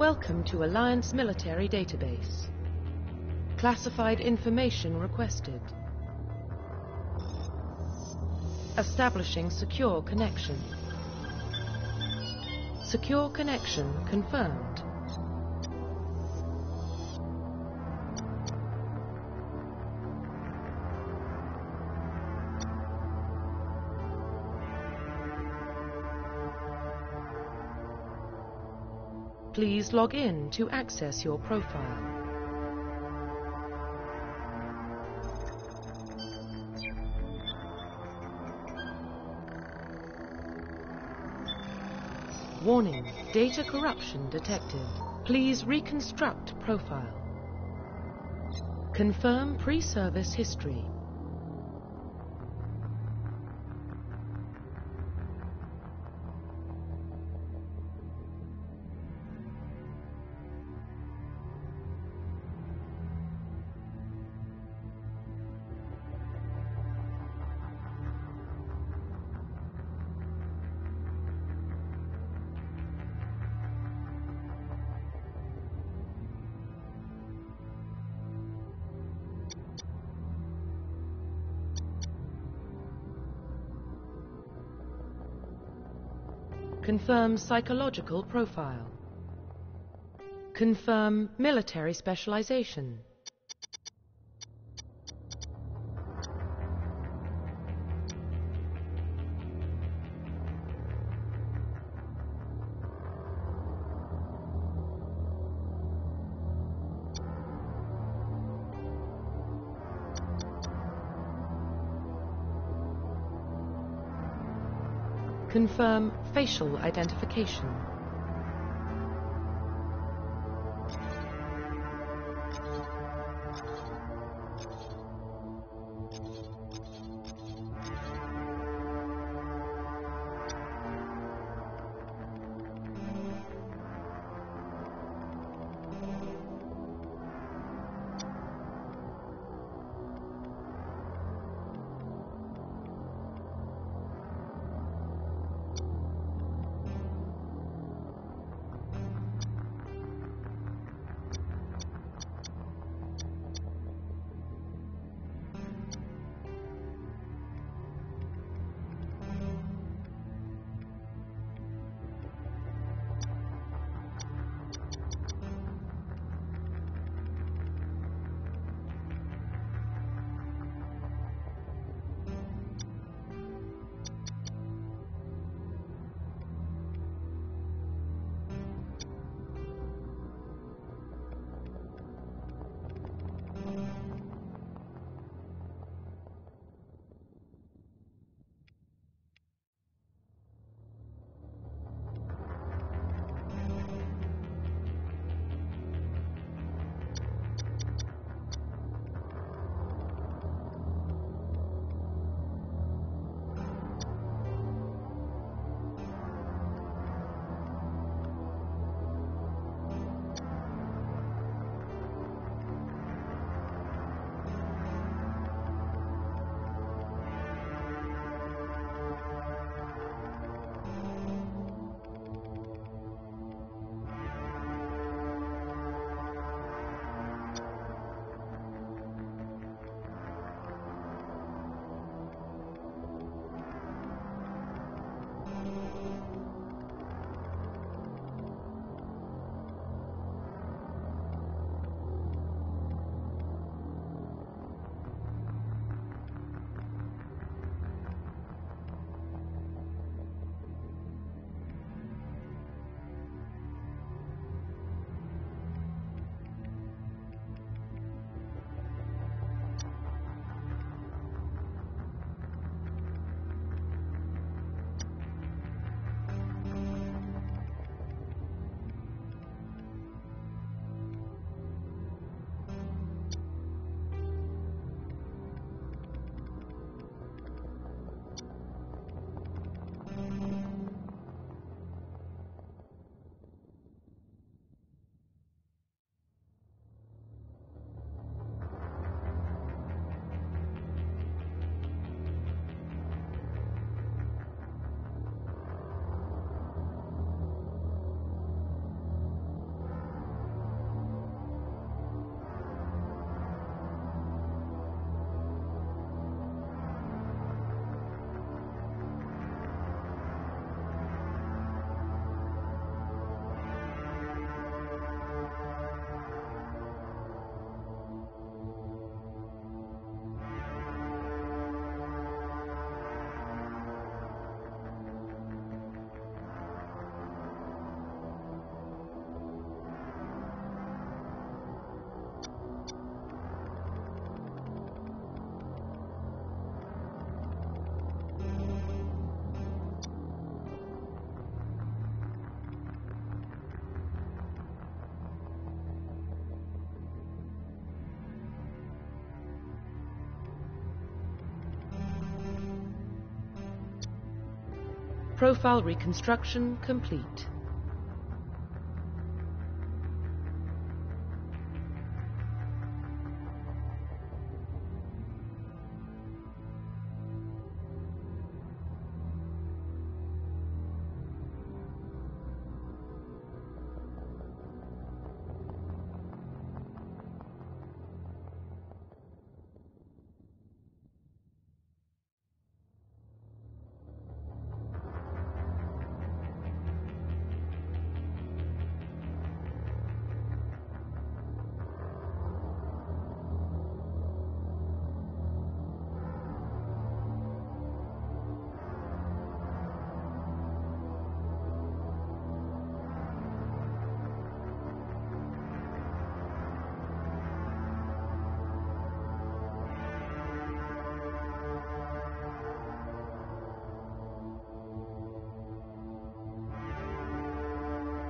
Welcome to Alliance Military Database. Classified information requested. Establishing secure connection. Secure connection confirmed. Please log in to access your profile. Warning, data corruption detected. Please reconstruct profile. Confirm pre-service history. Confirm psychological profile. Confirm military specialization. Confirm facial identification. Profile reconstruction complete.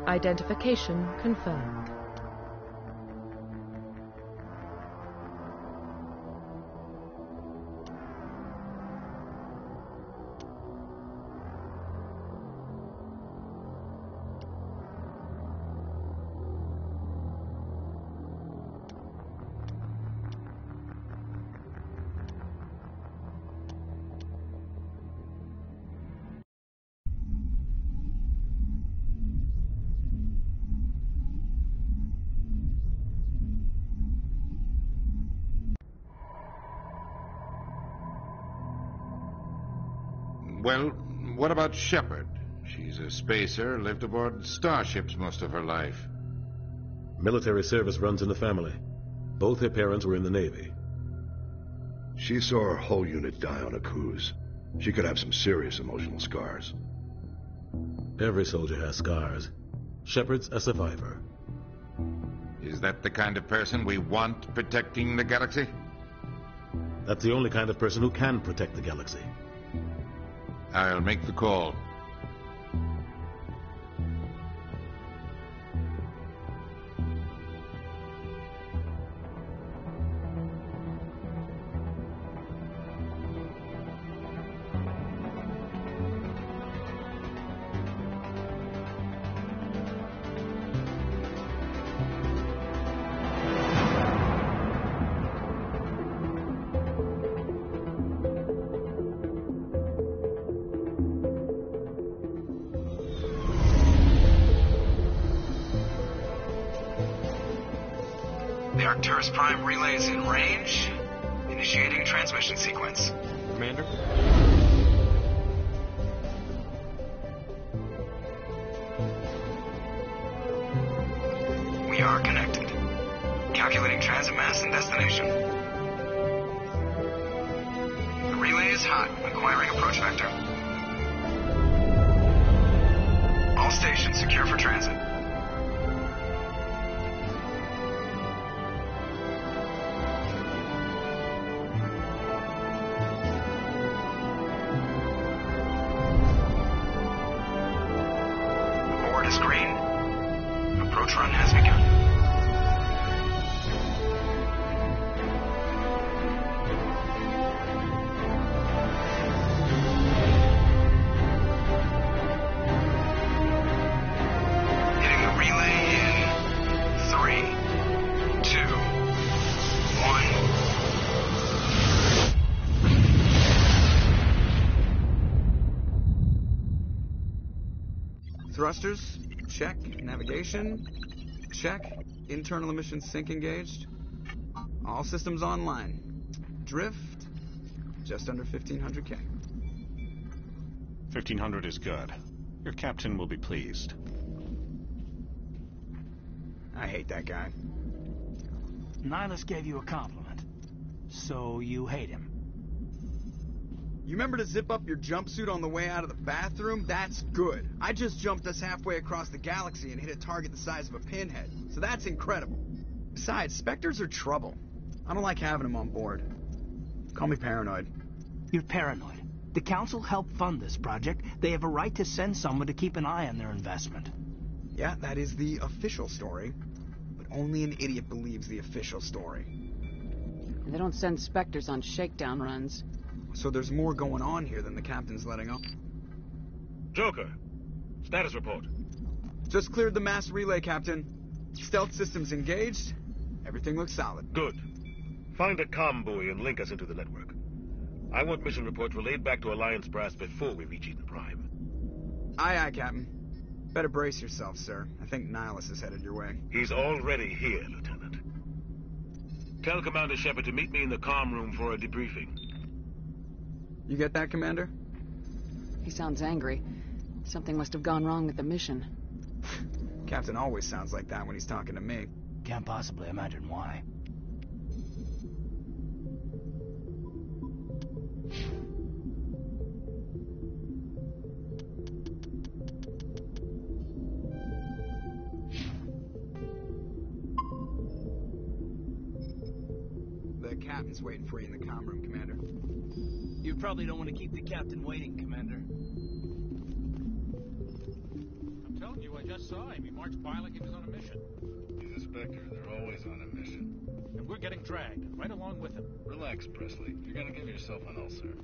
Identification confirmed. Well, what about Shepard? She's a spacer, lived aboard starships most of her life. Military service runs in the family. Both her parents were in the Navy. She saw her whole unit die on a cruise. She could have some serious emotional scars. Every soldier has scars. Shepard's a survivor. Is that the kind of person we want protecting the galaxy? That's the only kind of person who can protect the galaxy. I'll make the call. The Arcturus Prime relay is in range. Initiating transmission sequence. Commander? We are connected. Calculating transit mass and destination. The relay is hot, acquiring approach vector. All stations secure for transit. Board is green. Approach run has begun. Hitting the relay in 3, 2, 1. Thrusters, check. Navigation, check. Internal emission sync engaged. All systems online. Drift, just under 1500K. 1500 is good. Your captain will be pleased. I hate that guy. Nihilus gave you a compliment. So you hate him. You remember to zip up your jumpsuit on the way out of the bathroom? That's good. I just jumped us halfway across the galaxy and hit a target the size of a pinhead. So that's incredible. Besides, Spectres are trouble. I don't like having them on board. Call me paranoid. You're paranoid. The Council helped fund this project. They have a right to send someone to keep an eye on their investment. Yeah, that is the official story. But only an idiot believes the official story. They don't send Spectres on shakedown runs. So there's more going on here than the captain's letting on. Joker, status report. Just cleared the mass relay, Captain. Stealth systems engaged. Everything looks solid. Good. Find a comm buoy and link us into the network. I want mission reports relayed back to Alliance Brass before we reach Eden Prime. Aye, aye, Captain. Better brace yourself, sir. I think Nihilus is headed your way. He's already here, Lieutenant. Tell Commander Shepard to meet me in the comm room for a debriefing. You get that, Commander? He sounds angry. Something must have gone wrong with the mission. Captain always sounds like that when he's talking to me. Can't possibly imagine why. The captain's waiting for you in the comm room, Commander. You probably don't want to keep the captain waiting, Commander. I'm telling you, I just saw him. He marched by like he was on a mission. He's a Spectre. They're always on a mission. And we're getting dragged, right along with him. Relax, Presley. You're gonna give yourself an ulcer.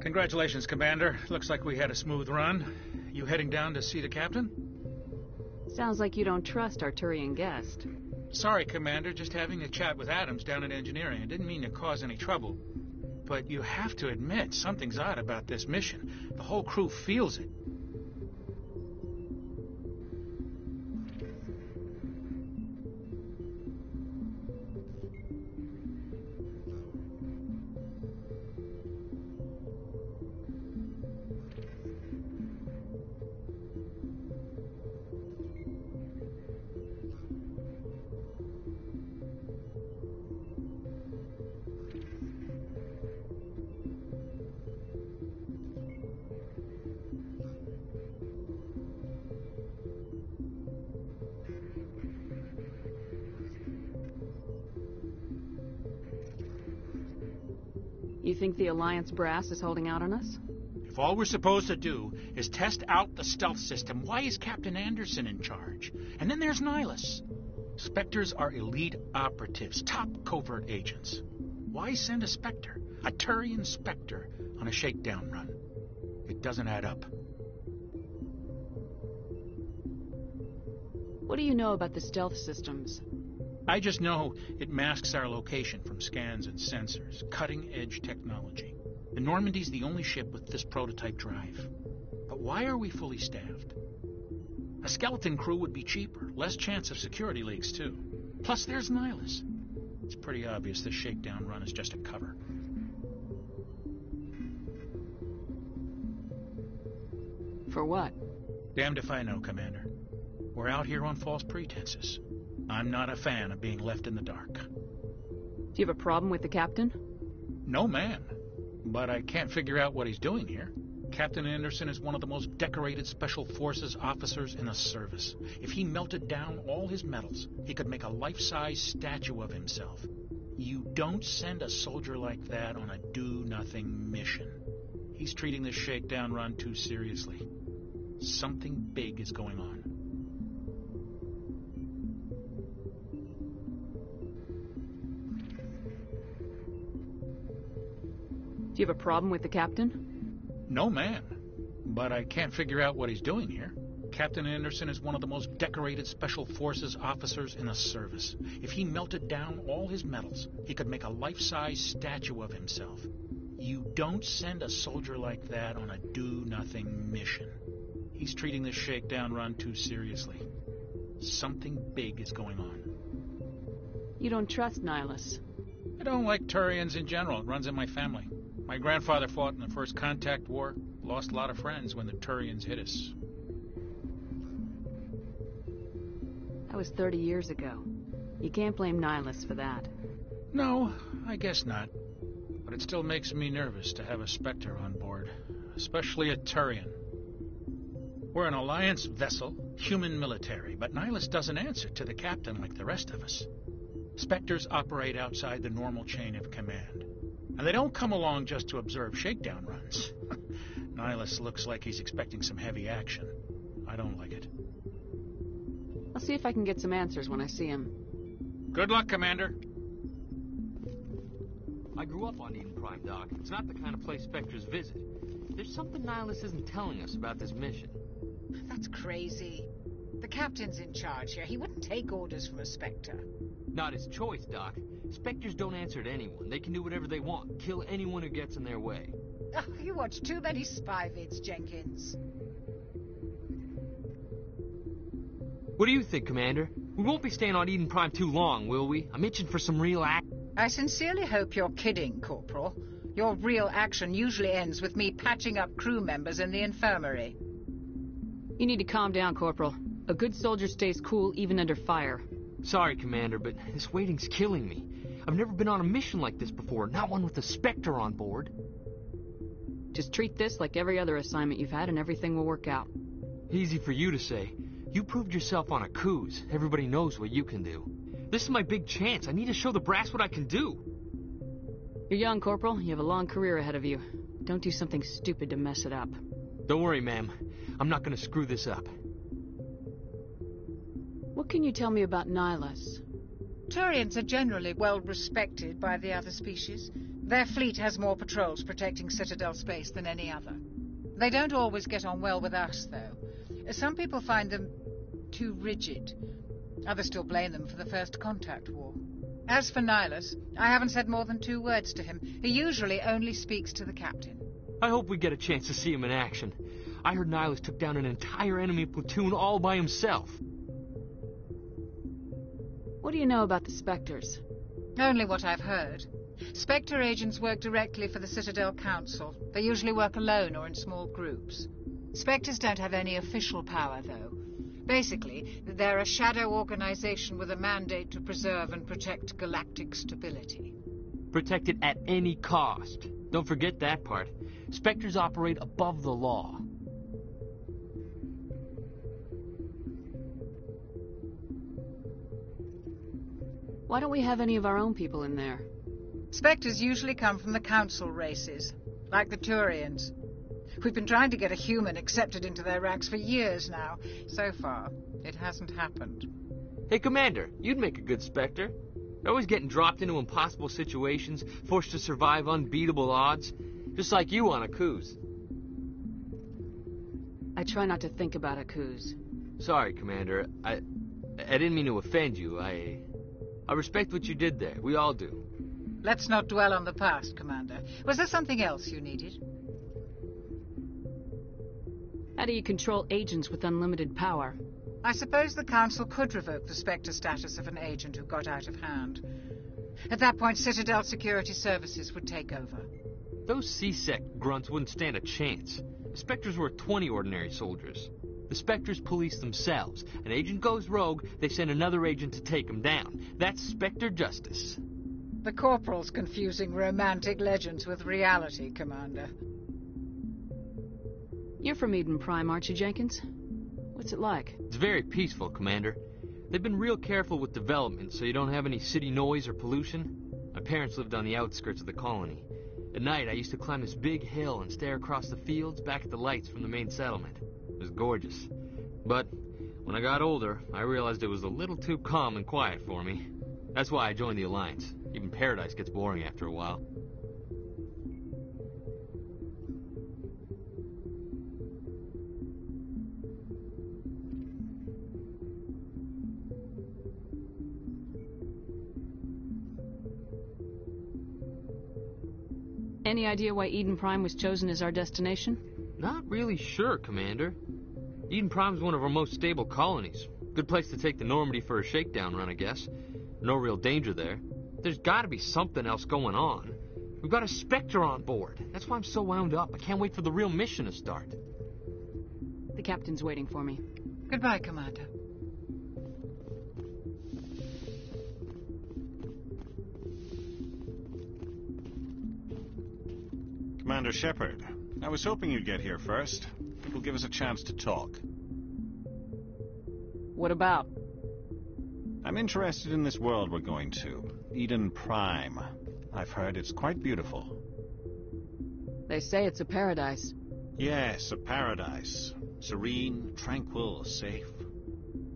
Congratulations, Commander. Looks like we had a smooth run. You heading down to see the captain? Sounds like you don't trust our Turian guest. Sorry, Commander. Just having a chat with Adams down at engineering. I didn't mean to cause any trouble. But you have to admit, something's odd about this mission. The whole crew feels it. You think the Alliance brass is holding out on us? If all we're supposed to do is test out the stealth system, why is Captain Anderson in charge? And then there's Nihilus. Spectres are elite operatives, top covert agents. Why send a Spectre, a Turian Spectre, on a shakedown run? It doesn't add up. What do you know about the stealth systems? I just know it masks our location from scans and sensors. Cutting-edge technology. The Normandy's the only ship with this prototype drive. But why are we fully staffed? A skeleton crew would be cheaper. Less chance of security leaks, too. Plus, there's Nihilus. It's pretty obvious this shakedown run is just a cover. For what? Damned if I know, Commander. We're out here on false pretenses. I'm not a fan of being left in the dark. Do you have a problem with the captain? No, man. But I can't figure out what he's doing here. Captain Anderson is one of the most decorated Special Forces officers in the service. If he melted down all his medals, he could make a life-size statue of himself. You don't send a soldier like that on a do-nothing mission. He's treating this shakedown run too seriously. Something big is going on. Do you have a problem with the captain? No, man. But I can't figure out what he's doing here. Captain Anderson is one of the most decorated Special Forces officers in the service. If he melted down all his medals, he could make a life-size statue of himself. You don't send a soldier like that on a do-nothing mission. He's treating this shakedown run too seriously. Something big is going on. You don't trust Nihilus? I don't like Turians in general. It runs in my family. My grandfather fought in the First Contact War. Lost a lot of friends when the Turians hit us. That was 30 years ago. You can't blame Nihilus for that. No, I guess not. But it still makes me nervous to have a Spectre on board. Especially a Turian. We're an Alliance vessel, human military, but Nihilus doesn't answer to the captain like the rest of us. Spectres operate outside the normal chain of command. And they don't come along just to observe shakedown runs. Nihilus looks like he's expecting some heavy action. I don't like it. I'll see if I can get some answers when I see him. Good luck, Commander. I grew up on Eden Prime, Doc. It's not the kind of place Spectres visit. There's something Nihilus isn't telling us about this mission. That's crazy. The captain's in charge here. He wouldn't take orders from a Spectre. Not his choice, Doc. Spectres don't answer to anyone. They can do whatever they want. Kill anyone who gets in their way. Oh, you watch too many spy vids, Jenkins. What do you think, Commander? We won't be staying on Eden Prime too long, will we? I'm itching for some real action. I sincerely hope you're kidding, Corporal. Your real action usually ends with me patching up crew members in the infirmary. You need to calm down, Corporal. A good soldier stays cool even under fire. Sorry, Commander, but this waiting's killing me. I've never been on a mission like this before, not one with a Spectre on board. Just treat this like every other assignment you've had and everything will work out. Easy for you to say. You proved yourself on Akuz. Everybody knows what you can do. This is my big chance. I need to show the brass what I can do. You're young, Corporal. You have a long career ahead of you. Don't do something stupid to mess it up. Don't worry, ma'am. I'm not gonna screw this up. What can you tell me about Nihilus? Turians are generally well respected by the other species. Their fleet has more patrols protecting Citadel space than any other. They don't always get on well with us, though. Some people find them too rigid. Others still blame them for the First Contact War. As for Nihilus, I haven't said more than 2 words to him. He usually only speaks to the captain. I hope we get a chance to see him in action. I heard Nihilus took down an entire enemy platoon all by himself. What do you know about the Spectres? Only what I've heard. Spectre agents work directly for the Citadel Council. They usually work alone or in small groups. Spectres don't have any official power, though. Basically, they're a shadow organization with a mandate to preserve and protect galactic stability. Protect it at any cost. Don't forget that part. Spectres operate above the law. Why don't we have any of our own people in there? Spectres usually come from the Council races, like the Turians. We've been trying to get a human accepted into their ranks for years now. So far, it hasn't happened. Hey, Commander, you'd make a good Spectre. You're always getting dropped into impossible situations, forced to survive unbeatable odds, just like you on Akuz. I try not to think about Akuz. Sorry, Commander. I didn't mean to offend you. I respect what you did there. We all do. Let's not dwell on the past, Commander. Was there something else you needed? How do you control agents with unlimited power? I suppose the Council could revoke the Spectre status of an agent who got out of hand. At that point, Citadel Security Services would take over. Those C-Sec grunts wouldn't stand a chance. The Spectres were 20 ordinary soldiers. The Spectres police themselves. An agent goes rogue, they send another agent to take him down. That's Spectre justice. The Corporal's confusing romantic legends with reality, Commander. You're from Eden Prime, aren't you, Jenkins? What's it like? It's very peaceful, Commander. They've been real careful with development, so you don't have any city noise or pollution. My parents lived on the outskirts of the colony. At night, I used to climb this big hill and stare across the fields back at the lights from the main settlement. It was gorgeous. But when I got older, I realized it was a little too calm and quiet for me. That's why I joined the Alliance. Even Paradise gets boring after a while. Any idea why Eden Prime was chosen as our destination? Not really sure, Commander. Eden Prime's one of our most stable colonies. Good place to take the Normandy for a shakedown run, I guess. No real danger there. There's gotta be something else going on. We've got a Spectre on board. That's why I'm so wound up. I can't wait for the real mission to start. The captain's waiting for me. Goodbye, Commander. Commander Shepard, I was hoping you'd get here first. It will give us a chance to talk. What about? I'm interested in this world we're going to. Eden Prime. I've heard it's quite beautiful. They say it's a paradise. Yes, a paradise. Serene, tranquil, safe.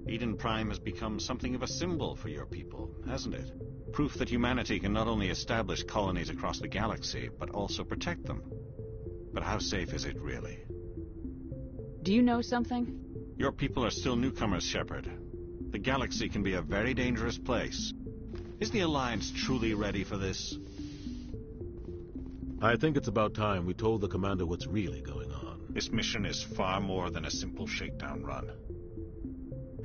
Eden Prime has become something of a symbol for your people, hasn't it? Proof that humanity can not only establish colonies across the galaxy, but also protect them. But how safe is it, really? Do you know something? Your people are still newcomers, Shepard. The galaxy can be a very dangerous place. Is the Alliance truly ready for this? I think it's about time we told the Commander what's really going on. This mission is far more than a simple shakedown run.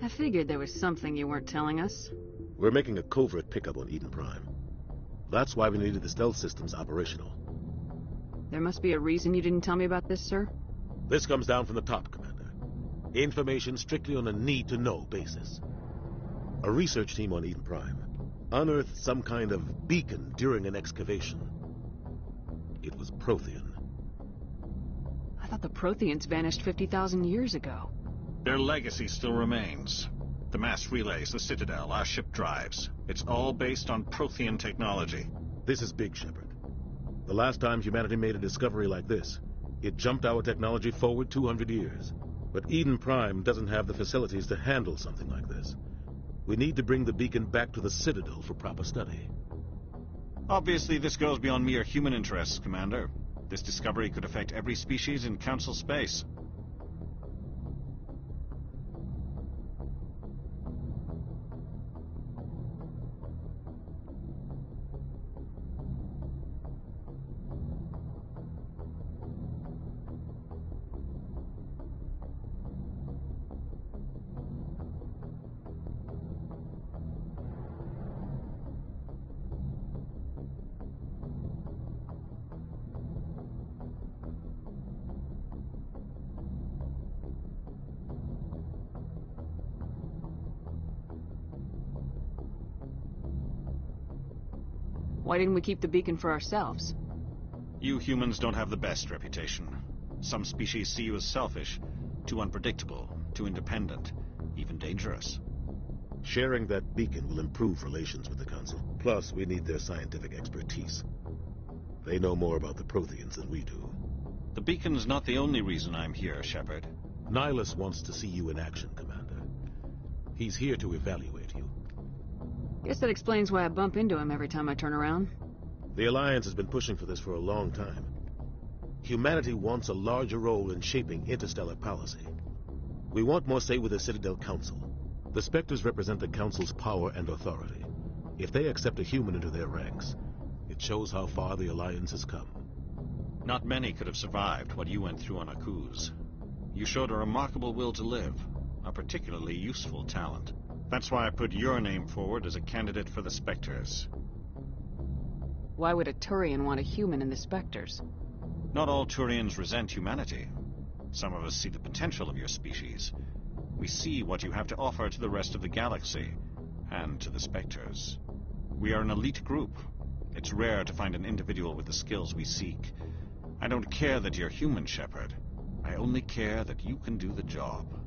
I figured there was something you weren't telling us. We're making a covert pickup on Eden Prime. That's why we needed the stealth systems operational. There must be a reason you didn't tell me about this, sir? This comes down from the top, Commander. Information strictly on a need-to-know basis. A research team on Eden Prime unearthed some kind of beacon during an excavation. It was Prothean. I thought the Protheans vanished 50,000 years ago. Their legacy still remains. The mass relays, the Citadel, our ship drives. It's all based on Prothean technology. This is big, Shepard. The last time humanity made a discovery like this, it jumped our technology forward 200 years. But Eden Prime doesn't have the facilities to handle something like this. We need to bring the beacon back to the Citadel for proper study. Obviously, this goes beyond mere human interests, Commander. This discovery could affect every species in Council space. Why didn't we keep the beacon for ourselves? You humans don't have the best reputation. Some species see you as selfish, too unpredictable, too independent, even dangerous. Sharing that beacon will improve relations with the Council. Plus, we need their scientific expertise. They know more about the Protheans than we do. The beacon's not the only reason I'm here, Shepard. Nihilus wants to see you in action, Commander. He's here to evaluate you. Guess that explains why I bump into him every time I turn around. The Alliance has been pushing for this for a long time. Humanity wants a larger role in shaping interstellar policy. We want more say with the Citadel Council. The Spectres represent the Council's power and authority. If they accept a human into their ranks, it shows how far the Alliance has come. Not many could have survived what you went through on Akuz. You showed a remarkable will to live, a particularly useful talent. That's why I put your name forward as a candidate for the Spectres. Why would a Turian want a human in the Spectres? Not all Turians resent humanity. Some of us see the potential of your species. We see what you have to offer to the rest of the galaxy, and to the Spectres. We are an elite group. It's rare to find an individual with the skills we seek. I don't care that you're human, Shepard. I only care that you can do the job.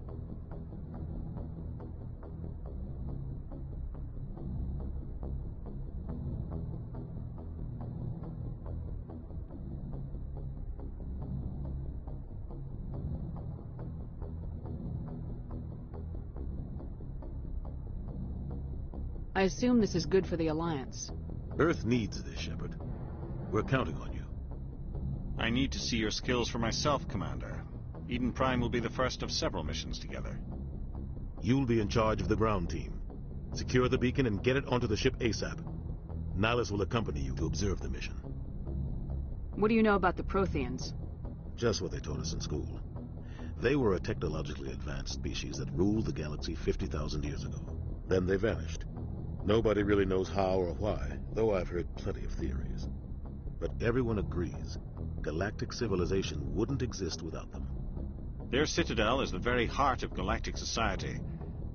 I assume this is good for the Alliance. Earth needs this, Shepard. We're counting on you. I need to see your skills for myself, Commander. Eden Prime will be the first of several missions together. You'll be in charge of the ground team. Secure the beacon and get it onto the ship ASAP. Nihilus will accompany you to observe the mission. What do you know about the Protheans? Just what they taught us in school. They were a technologically advanced species that ruled the galaxy 50,000 years ago. Then they vanished. Nobody really knows how or why, though I've heard plenty of theories. But everyone agrees, galactic civilization wouldn't exist without them. Their citadel is the very heart of galactic society,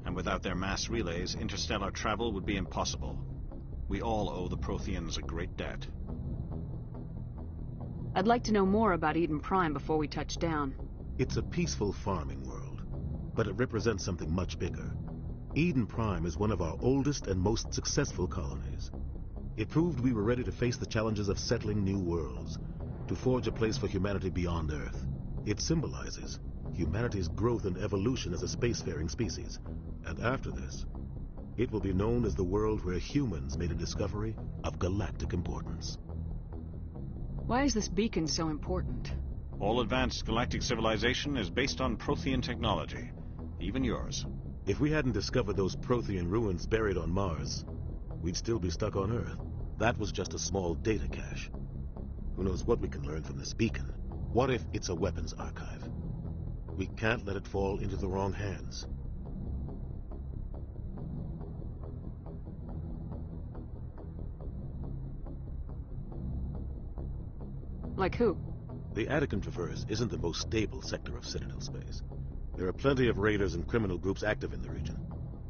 and without their mass relays, interstellar travel would be impossible. We all owe the Protheans a great debt. I'd like to know more about Eden Prime before we touch down. It's a peaceful farming world, but it represents something much bigger. Eden Prime is one of our oldest and most successful colonies. It proved we were ready to face the challenges of settling new worlds, to forge a place for humanity beyond Earth. It symbolizes humanity's growth and evolution as a spacefaring species. And after this, it will be known as the world where humans made a discovery of galactic importance. Why is this beacon so important? All advanced galactic civilization is based on Prothean technology, even yours. If we hadn't discovered those Prothean ruins buried on Mars, we'd still be stuck on Earth. That was just a small data cache. Who knows what we can learn from this beacon? What if it's a weapons archive? We can't let it fall into the wrong hands. Like who? The Attican Traverse isn't the most stable sector of Citadel space. There are plenty of raiders and criminal groups active in the region.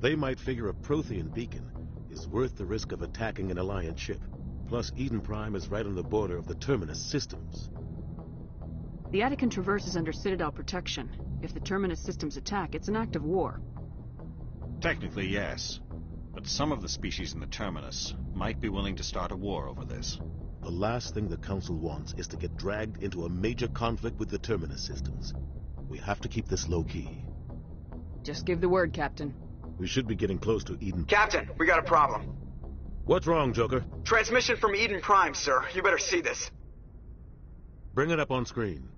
They might figure a Prothean beacon is worth the risk of attacking an Alliance ship. Plus, Eden Prime is right on the border of the Terminus systems. The Attican Traverse is under Citadel protection. If the Terminus systems attack, it's an act of war. Technically, yes. But some of the species in the Terminus might be willing to start a war over this. The last thing the Council wants is to get dragged into a major conflict with the Terminus systems. We have to keep this low-key. Just give the word, Captain. We should be getting close to Eden. Captain, we got a problem. What's wrong, Joker? Transmission from Eden Prime, sir. You better see this. Bring it up on screen.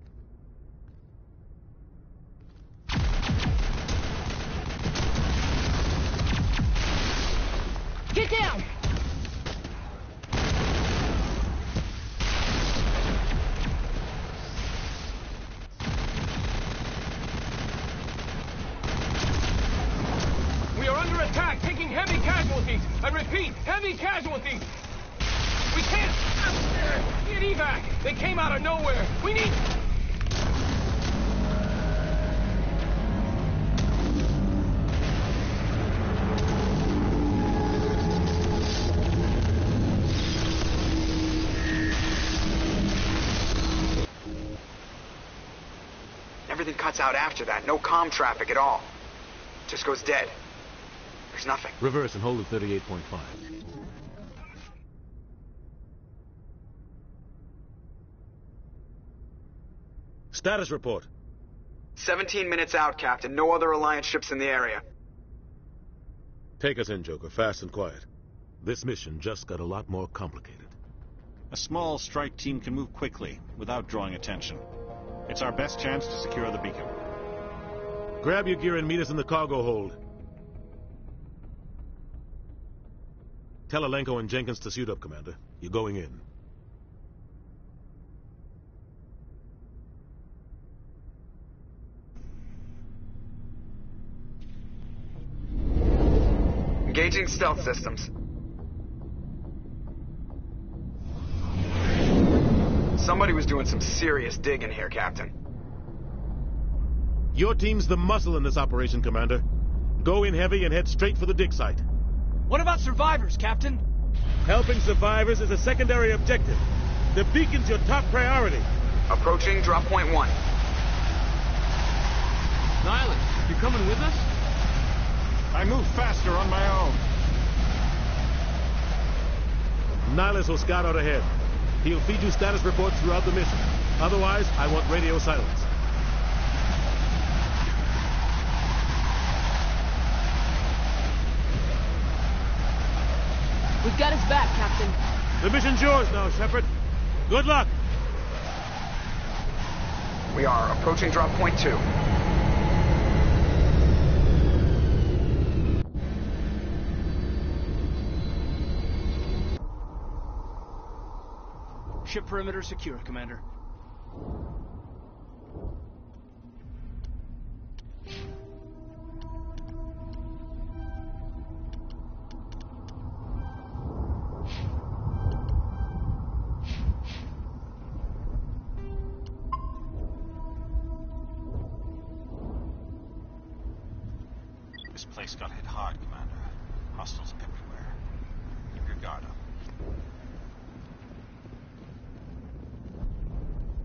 Get down! We are under attack, taking heavy casualties. I repeat, heavy casualties. We can't get evac. They came out of nowhere. We need... Everything cuts out after that. No comm traffic at all. Just goes dead. There's nothing. Reverse and hold at 38.5. Status report. 17 minutes out, Captain. No other Alliance ships in the area. Take us in, Joker, fast and quiet. This mission just got a lot more complicated. A small strike team can move quickly, without drawing attention. It's our best chance to secure the beacon. Grab your gear and meet us in the cargo hold. Tell Alenko and Jenkins to suit up, Commander. You're going in. Engaging stealth systems. Somebody was doing some serious digging here, Captain. Your team's the muscle in this operation, Commander. Go in heavy and head straight for the dig site. What about survivors, Captain? Helping survivors is a secondary objective. The beacon's your top priority. Approaching drop point 1. Nihilus, you coming with us? I move faster on my own. Nihilus will scout out ahead. He'll feed you status reports throughout the mission. Otherwise, I want radio silence. We've got his back, Captain. The mission's yours now, Shepard. Good luck. We are approaching drop point 2. Ship perimeter secure, Commander. This place got hit hard, Commander. Hostiles everywhere. Keep your guard up.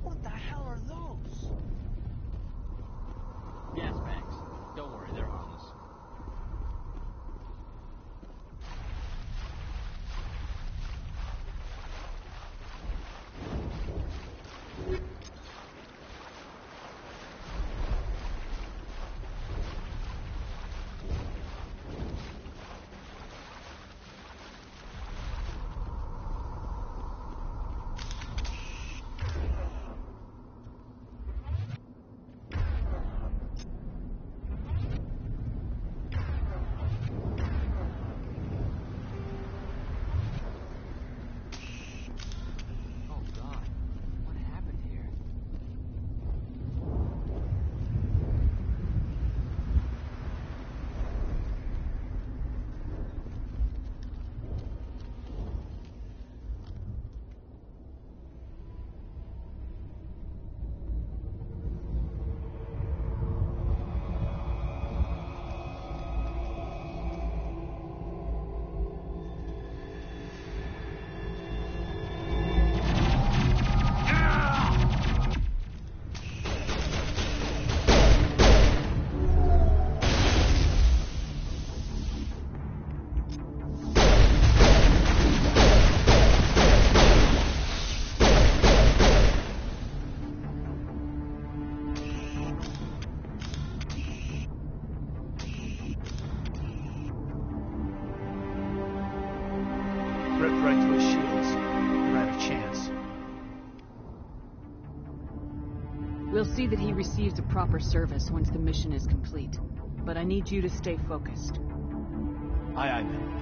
What the hell are those? Gas bags. Don't worry, they're harmless. ripped right through his shields. Never had a chance. We'll see that he receives a proper service once the mission is complete. But I need you to stay focused. Aye, aye, ma'am.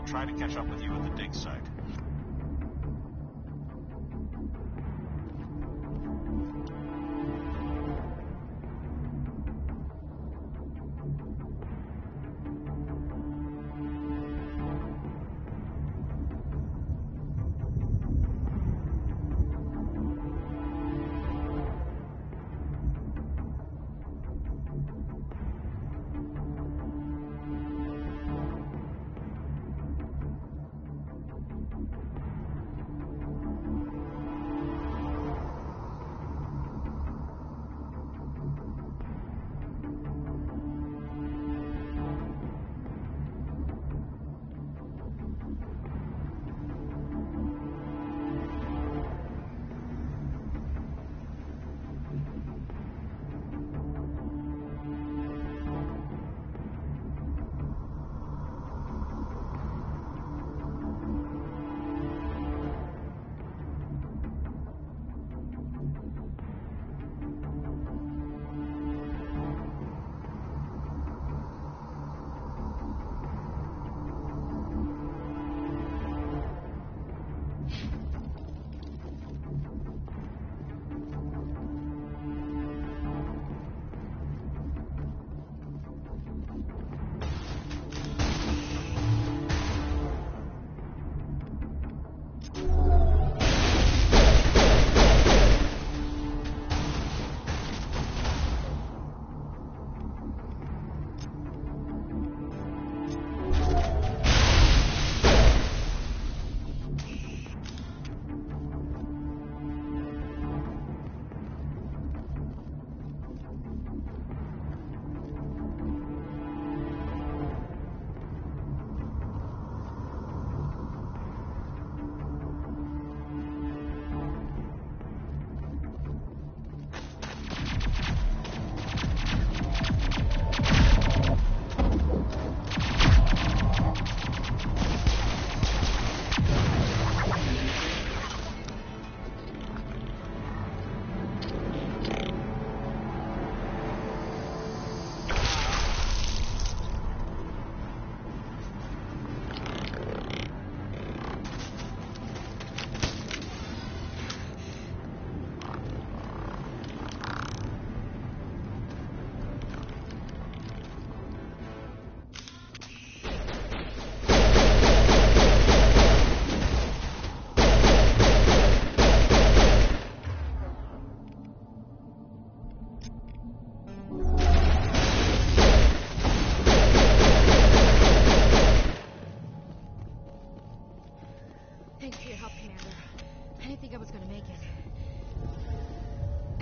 Try to catch up with you at the dig site.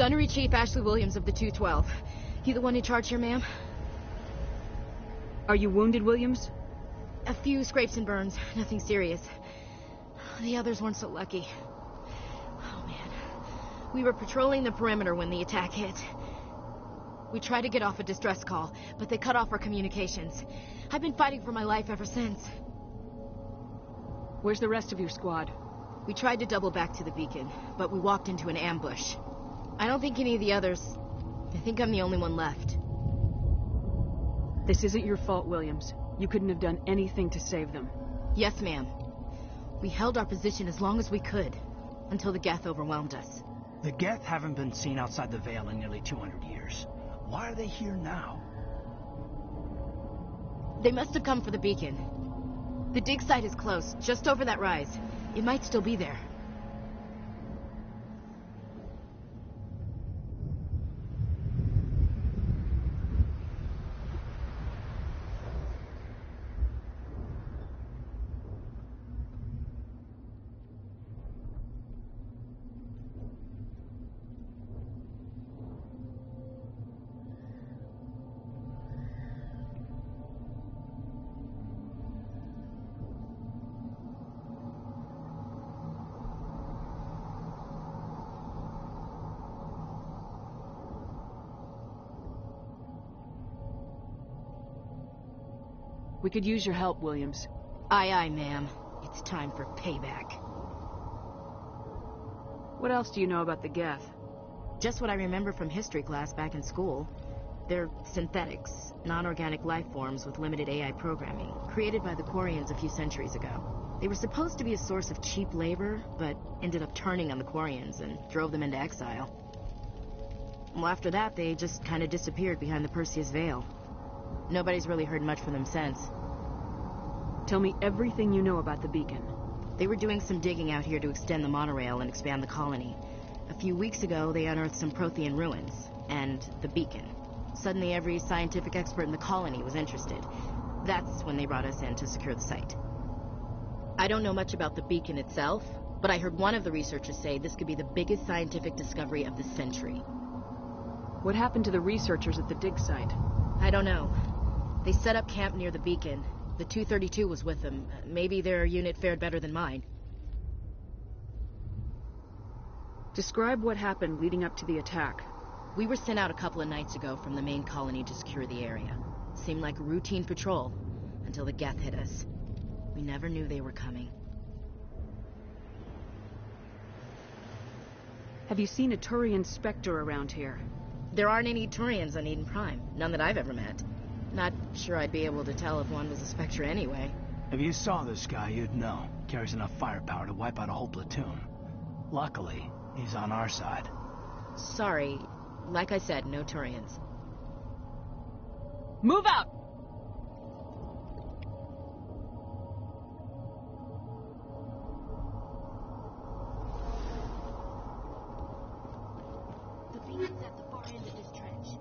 Gunnery Chief Ashley Williams of the 212. You the one in charge here, ma'am? Are you wounded, Williams? A few scrapes and burns. Nothing serious. The others weren't so lucky. Oh, man. We were patrolling the perimeter when the attack hit. We tried to get off a distress call, but they cut off our communications. I've been fighting for my life ever since. Where's the rest of your squad? We tried to double back to the beacon, but we walked into an ambush. I don't think any of the others... I think I'm the only one left. This isn't your fault, Williams. You couldn't have done anything to save them. Yes, ma'am. We held our position as long as we could, until the Geth overwhelmed us. The Geth haven't been seen outside the Veil in nearly 200 years. Why are they here now? They must have come for the beacon. The dig site is close, just over that rise. It might still be there. We could use your help, Williams. Aye, aye, ma'am. It's time for payback. What else do you know about the Geth? Just what I remember from history class back in school. They're synthetics, non-organic life forms with limited AI programming, created by the Quarians a few centuries ago. They were supposed to be a source of cheap labor, but ended up turning on the Quarians and drove them into exile. Well, after that, they just kind of disappeared behind the Perseus Veil. Nobody's really heard much from them since. Tell me everything you know about the beacon. They were doing some digging out here to extend the monorail and expand the colony. A few weeks ago, they unearthed some Prothean ruins, and the beacon. Suddenly, every scientific expert in the colony was interested. That's when they brought us in to secure the site. I don't know much about the beacon itself, but I heard one of the researchers say this could be the biggest scientific discovery of the century. What happened to the researchers at the dig site? I don't know. They set up camp near the beacon. The 232 was with them. Maybe their unit fared better than mine. Describe what happened leading up to the attack. We were sent out a couple of nights ago from the main colony to secure the area. Seemed like a routine patrol, until the Geth hit us. We never knew they were coming. Have you seen a Turian Spectre around here? There aren't any Turians on Eden Prime. None that I've ever met. Not sure I'd be able to tell if one was a Spectre anyway. If you saw this guy, you'd know. Carries enough firepower to wipe out a whole platoon. Luckily, he's on our side. Sorry. Like I said, no Turians. Move out! The beacon's at the far end of this trench.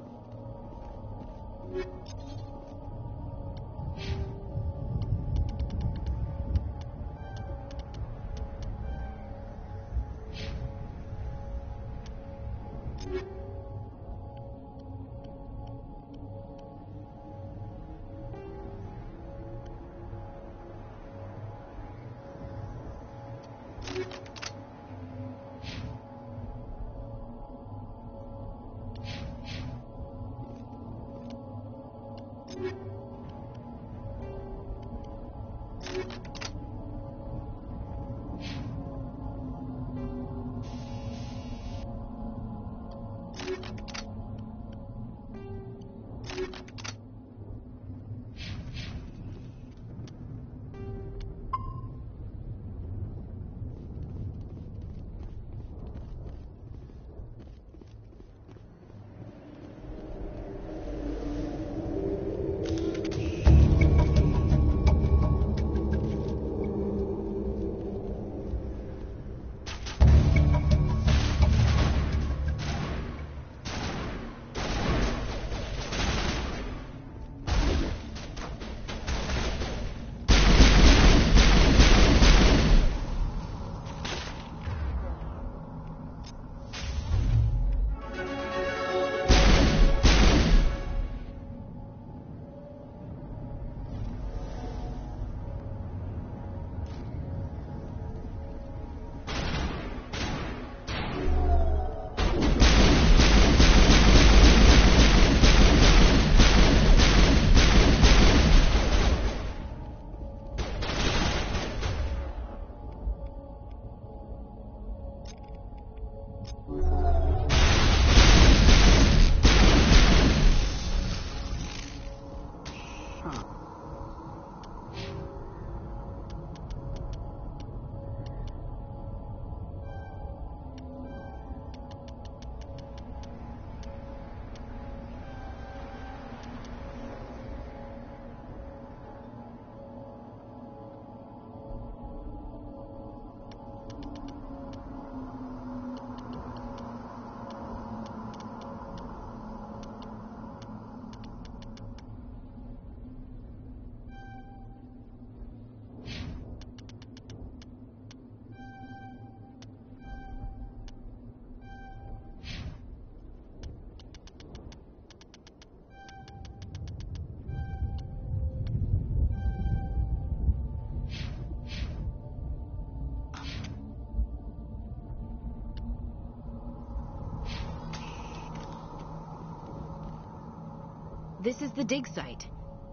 This is the dig site.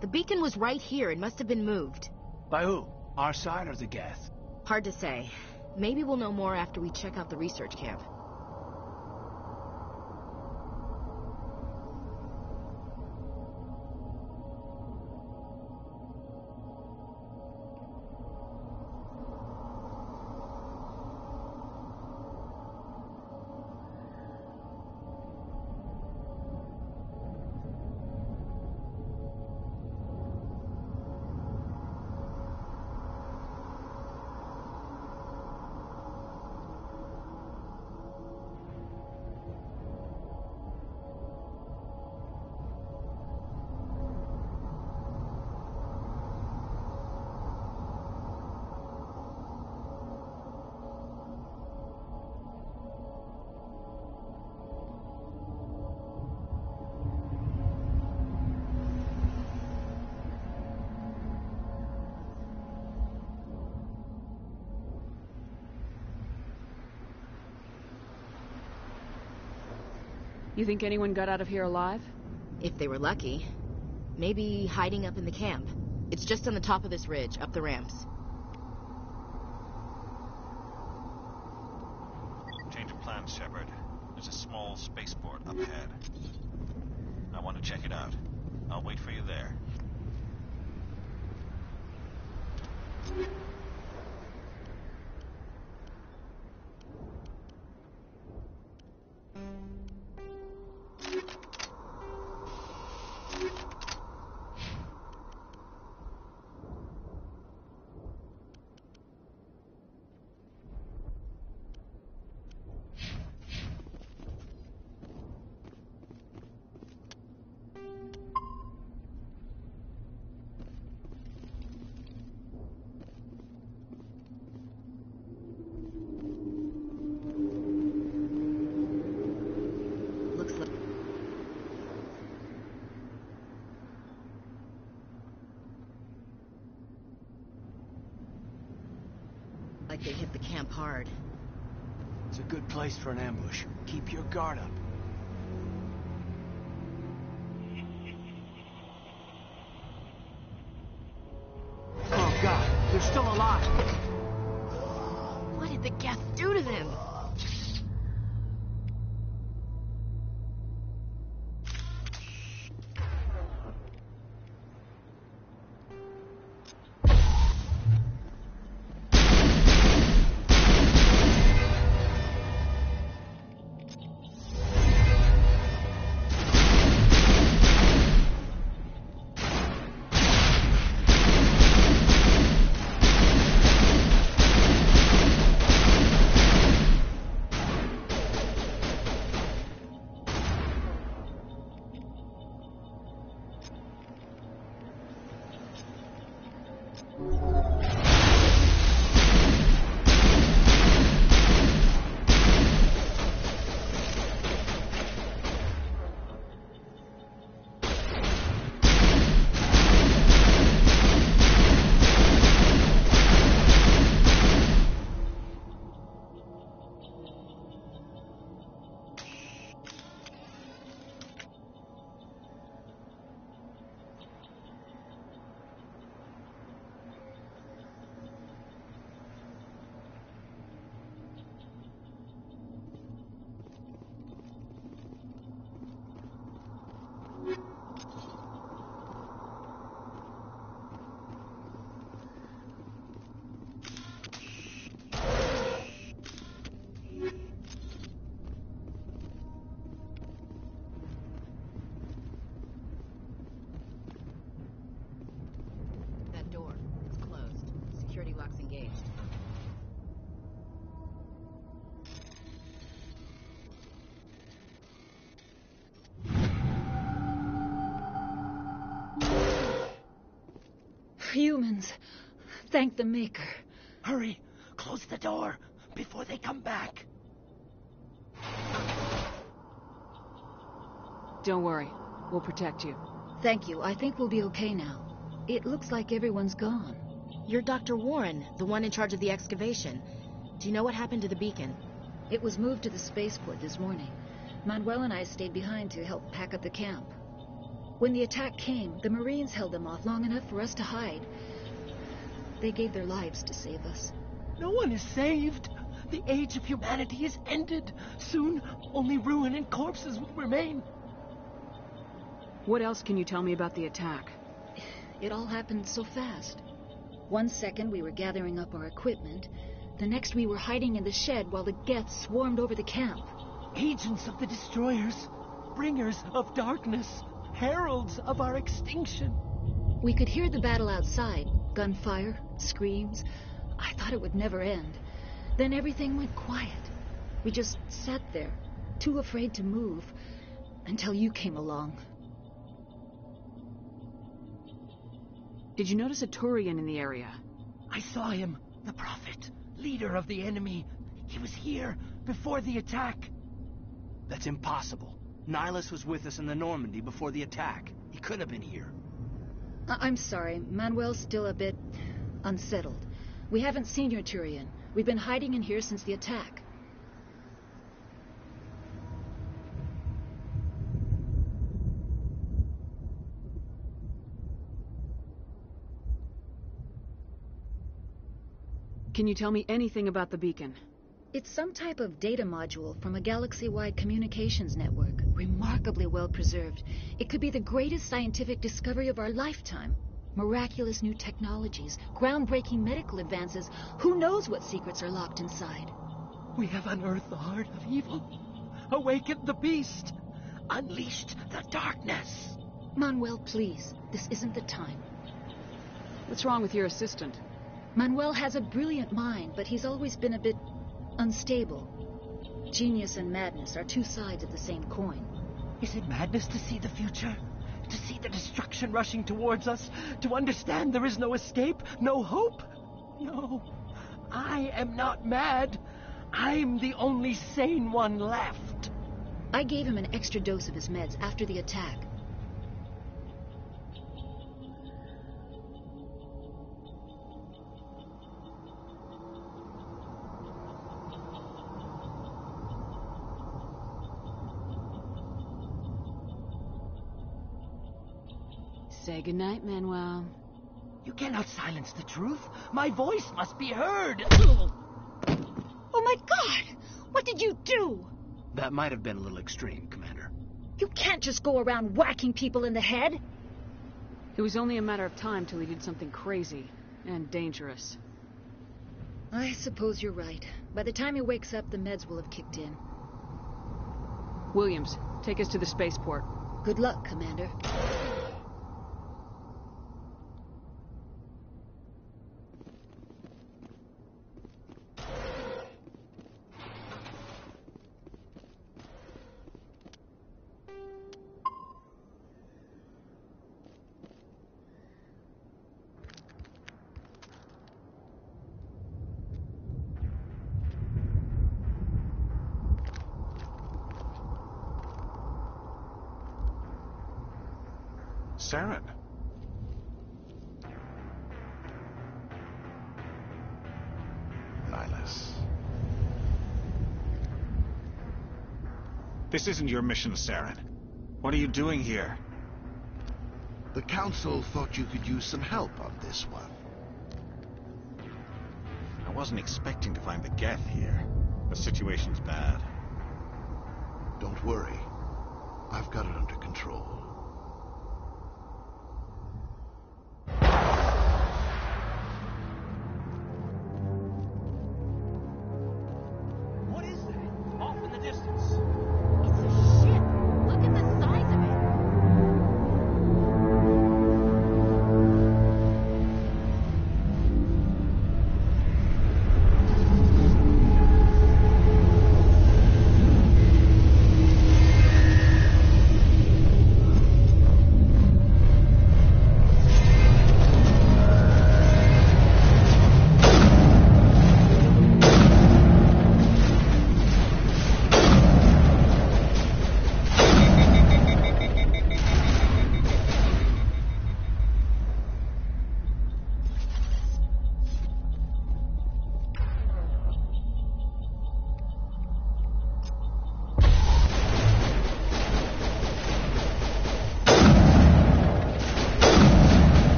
The beacon was right here. It must have been moved. By who? Our side or the Geth? Hard to say. Maybe we'll know more after we check out the research camp. You think anyone got out of here alive? If they were lucky. Maybe hiding up in the camp. It's just on the top of this ridge, up the ramps. Change of plans, Shepard. There's a small spaceport up ahead. I want to check it out. I'll wait for you there. Like they hit the camp hard. It's a good place for an ambush. Keep your guard up. Oh God, they're still alive. What did the Geth do to them? Security locks engaged. Humans. Thank the Maker. Hurry! Close the door before they come back. Don't worry. We'll protect you. Thank you. I think we'll be okay now. It looks like everyone's gone. You're Dr. Warren, the one in charge of the excavation. Do you know what happened to the beacon? It was moved to the spaceport this morning. Manuel and I stayed behind to help pack up the camp. When the attack came, the Marines held them off long enough for us to hide. They gave their lives to save us. No one is saved. The age of humanity is ended. Soon, only ruin and corpses will remain. What else can you tell me about the attack? It all happened so fast. One second we were gathering up our equipment. The next we were hiding in the shed while the Geth swarmed over the camp. Agents of the Destroyers, bringers of darkness, heralds of our extinction. We could hear the battle outside. Gunfire, screams. I thought it would never end. Then everything went quiet. We just sat there, too afraid to move, until you came along. Did you notice a Turian in the area? I saw him, the Prophet, leader of the enemy. He was here before the attack. That's impossible. Nihilus was with us in the Normandy before the attack. He could have been here. I'm sorry. Manuel's still a bit unsettled. We haven't seen your Turian. We've been hiding in here since the attack. Can you tell me anything about the beacon? It's some type of data module from a galaxy-wide communications network. Remarkably well preserved. It could be the greatest scientific discovery of our lifetime. Miraculous new technologies, groundbreaking medical advances. Who knows what secrets are locked inside? We have unearthed the heart of evil, awakened the beast, unleashed the darkness. Manuel, please. This isn't the time. What's wrong with your assistant? Manuel has a brilliant mind, but he's always been a bit unstable. Genius and madness are two sides of the same coin. Is it madness to see the future? To see the destruction rushing towards us? To understand there is no escape? No hope? No. I am not mad. I'm the only sane one left. I gave him an extra dose of his meds after the attack. Say goodnight, Manuel. You cannot silence the truth. My voice must be heard. Oh my God! What did you do? That might have been a little extreme, Commander. You can't just go around whacking people in the head. It was only a matter of time till he did something crazy and dangerous. I suppose you're right. By the time he wakes up, the meds will have kicked in. Williams, take us to the spaceport. Good luck, Commander. Saren. Nihilus. This isn't your mission, Saren. What are you doing here? The Council thought you could use some help on this one. I wasn't expecting to find the Geth here. The situation's bad. Don't worry. I've got it under control. What is that? Off in the distance. It's a ship. Look at the size of it.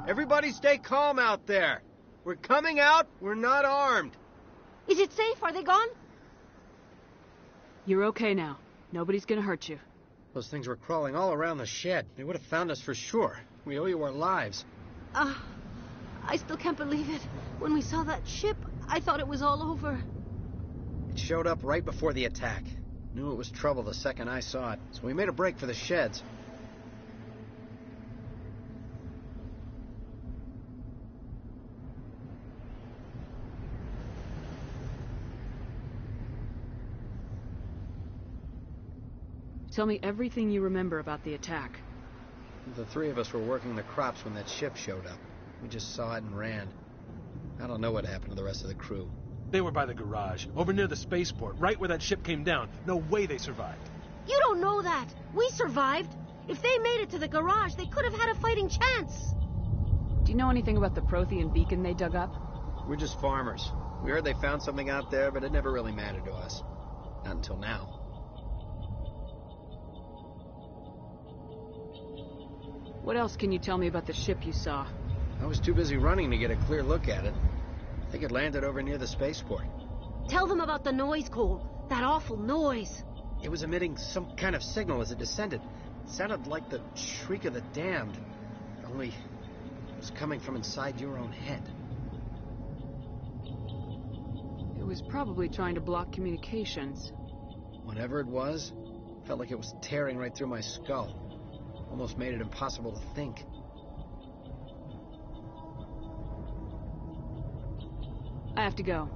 Everybody stay calm out there. We're coming out. We're not armed. Is it safe? Are they gone? You're okay now. Nobody's gonna hurt you. Those things were crawling all around the shed. They would have found us for sure. We owe you our lives. I still can't believe it. When we saw that ship, I thought it was all over. It showed up right before the attack. Knew it was trouble the second I saw it, so we made a break for the sheds. Tell me everything you remember about the attack. The three of us were working the crops when that ship showed up. We just saw it and ran. I don't know what happened to the rest of the crew. They were by the garage, over near the spaceport, right where that ship came down. No way they survived. You don't know that. We survived. If they made it to the garage, they could have had a fighting chance. Do you know anything about the Prothean beacon they dug up? We're just farmers. We heard they found something out there, but it never really mattered to us. Not until now. What else can you tell me about the ship you saw? I was too busy running to get a clear look at it. I think it landed over near the spaceport. Tell them about the noise, Cole. That awful noise. It was emitting some kind of signal as it descended. It sounded like the shriek of the damned. Only it was coming from inside your own head. It was probably trying to block communications. Whatever it was, felt like it was tearing right through my skull. Almost made it impossible to think. I have to go.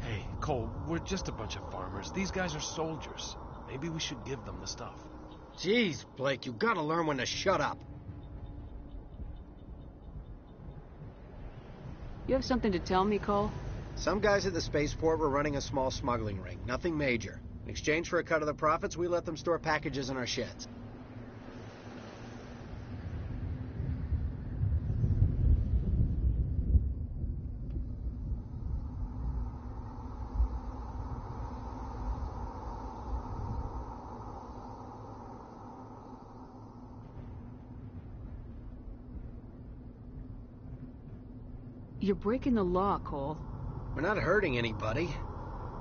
Hey, Cole, we're just a bunch of farmers. These guys are soldiers. Maybe we should give them the stuff. Jeez, Blake, you gotta learn when to shut up. You have something to tell me, Cole? Some guys at the spaceport were running a small smuggling ring. Nothing major. In exchange for a cut of the profits, we let them store packages in our sheds. You're breaking the law, Cole. We're not hurting anybody.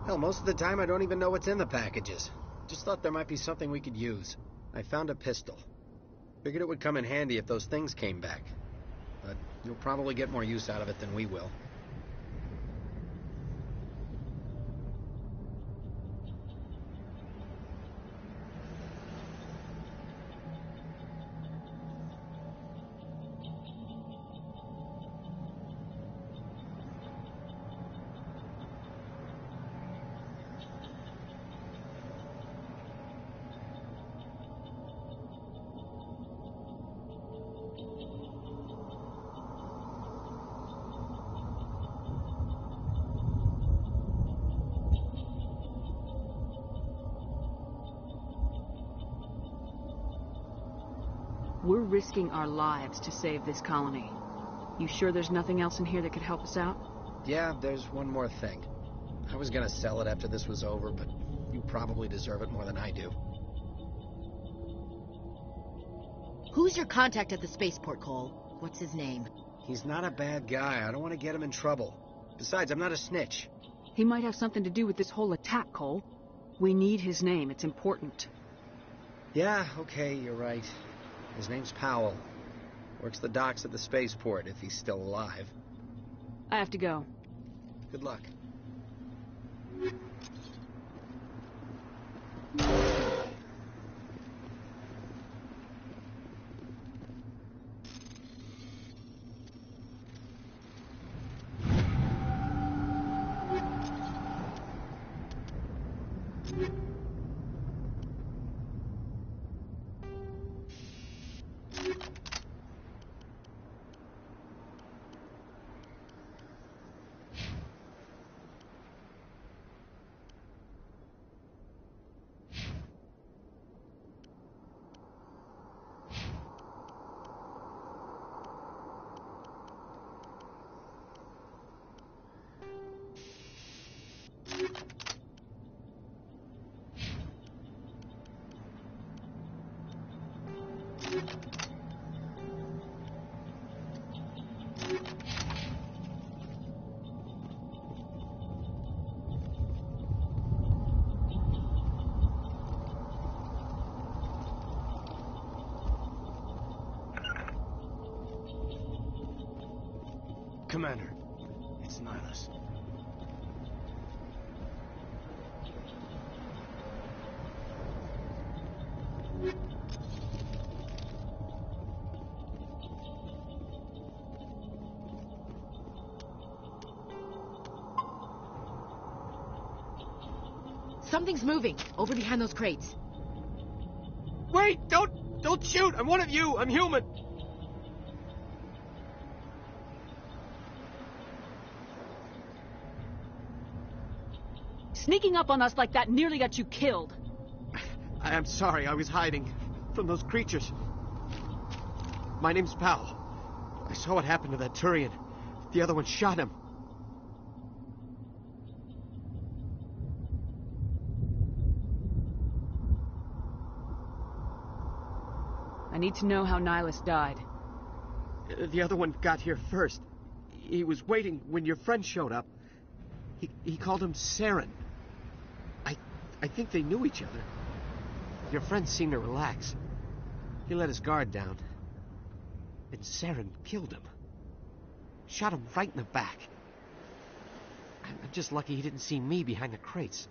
Hell, most of the time I don't even know what's in the packages. Just thought there might be something we could use. I found a pistol. Figured it would come in handy if those things came back. But you'll probably get more use out of it than we will. We're risking our lives to save this colony. You sure there's nothing else in here that could help us out? Yeah, there's one more thing. I was gonna sell it after this was over, but you probably deserve it more than I do. Who's your contact at the spaceport, Cole? What's his name? He's not a bad guy. I don't want to get him in trouble. Besides, I'm not a snitch. He might have something to do with this whole attack, Cole. We need his name. It's important. Yeah, okay, you're right. His name's Powell. Works the docks at the spaceport, if he's still alive. I have to go. Good luck. Commander. It's Nihilus. Something's moving over behind those crates. Wait! Don't shoot! I'm one of you! I'm human! Sneaking up on us like that nearly got you killed. I'm sorry, I was hiding from those creatures. My name's Powell. I saw what happened to that Turian. The other one shot him. I need to know how Nihilus died. The other one got here first. He was waiting when your friend showed up. He called him Saren. I think they knew each other. Your friend seemed to relax. He let his guard down. And Saren killed him. Shot him right in the back. I'm just lucky he didn't see me behind the crates.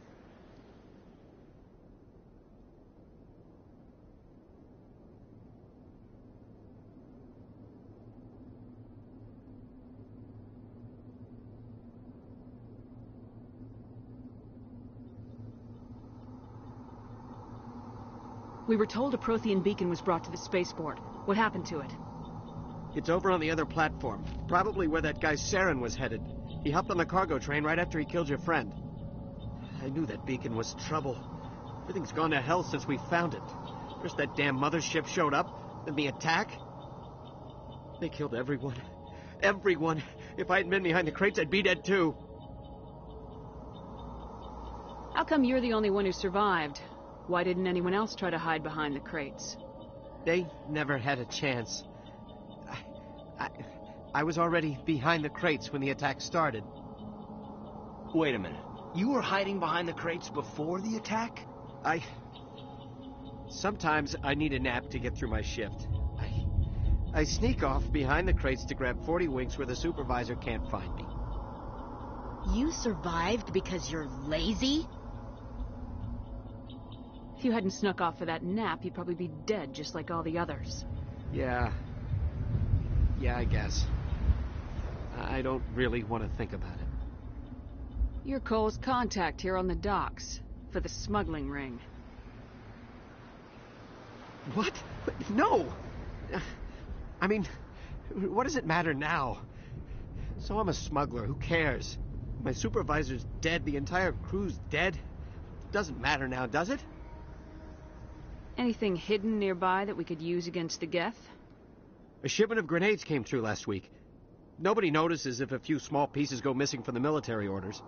We were told a Prothean beacon was brought to the spaceport. What happened to it? It's over on the other platform. Probably where that guy Saren was headed. He hopped on the cargo train right after he killed your friend. I knew that beacon was trouble. Everything's gone to hell since we found it. First that damn mothership showed up, then the attack. They killed everyone. Everyone. If I hadn't been behind the crates, I'd be dead too. How come you're the only one who survived? Why didn't anyone else try to hide behind the crates? They never had a chance. I was already behind the crates when the attack started. Wait a minute. You were hiding behind the crates before the attack? Sometimes I need a nap to get through my shift. I sneak off behind the crates to grab 40 winks where the supervisor can't find me. You survived because you're lazy? If you hadn't snuck off for that nap, you'd probably be dead just like all the others. Yeah, I guess. I don't really want to think about it. You're Cole's contact here on the docks for the smuggling ring. What? No! I mean, what does it matter now? So I'm a smuggler, who cares? My supervisor's dead, the entire crew's dead. Doesn't matter now, does it? Anything hidden nearby that we could use against the Geth? A shipment of grenades came through last week. Nobody notices if a few small pieces go missing from the military orders.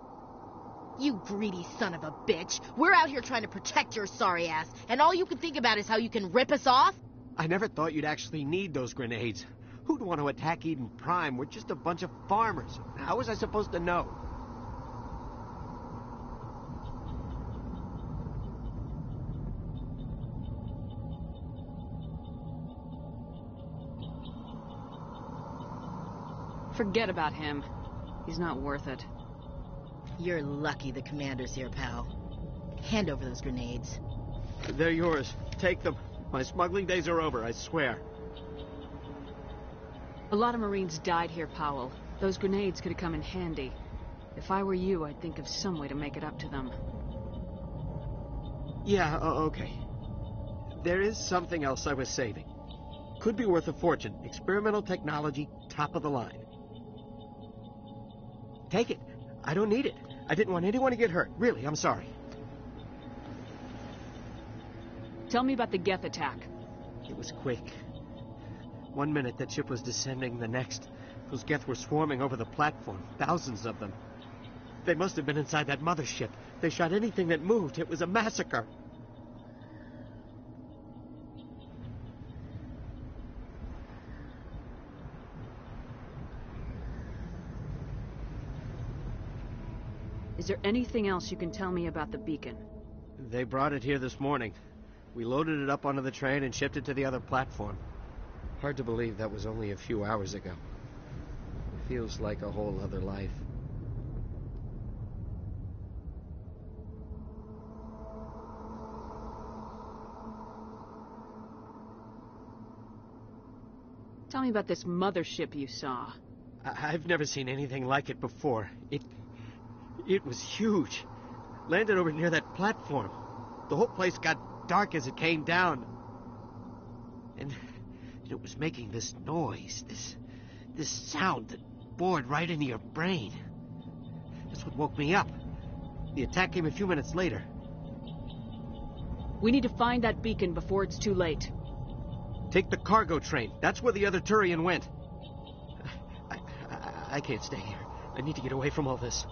You greedy son of a bitch. We're out here trying to protect your sorry ass, and all you can think about is how you can rip us off? I never thought you'd actually need those grenades. Who'd want to attack Eden Prime? We're just a bunch of farmers. How was I supposed to know? Forget about him. He's not worth it. You're lucky the commander's here, pal. Hand over those grenades. They're yours. Take them. My smuggling days are over, I swear. A lot of Marines died here, Powell. Those grenades could have come in handy. If I were you, I'd think of some way to make it up to them. Yeah, okay. There is something else I was saving. Could be worth a fortune. Experimental technology, top of the line. Take it. I don't need it. I didn't want anyone to get hurt. Really, I'm sorry. Tell me about the Geth attack. It was quick. 1 minute that ship was descending, the next. Those Geth were swarming over the platform. Thousands of them. They must have been inside that mothership. They shot anything that moved. It was a massacre. Is there anything else you can tell me about the beacon? They brought it here this morning. We loaded it up onto the train and shipped it to the other platform. Hard to believe that was only a few hours ago. feels like a whole other life. Tell me about this mothership you saw. I've never seen anything like it before. It was huge. Landed over near that platform. The whole place got dark as it came down. And it was making this noise, this sound that bored right into your brain. That's what woke me up. The attack came a few minutes later. We need to find that beacon before it's too late. Take the cargo train. That's where the other Turian went. I can't stay here. I need to get away from all this.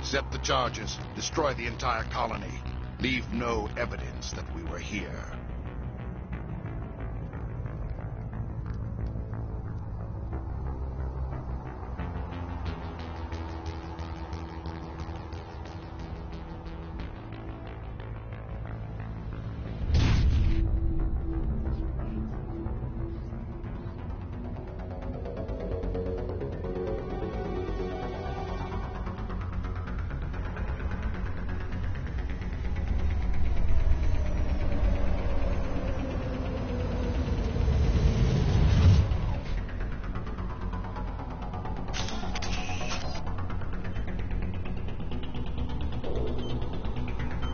Set the charges. Destroy the entire colony. Leave no evidence that we were here.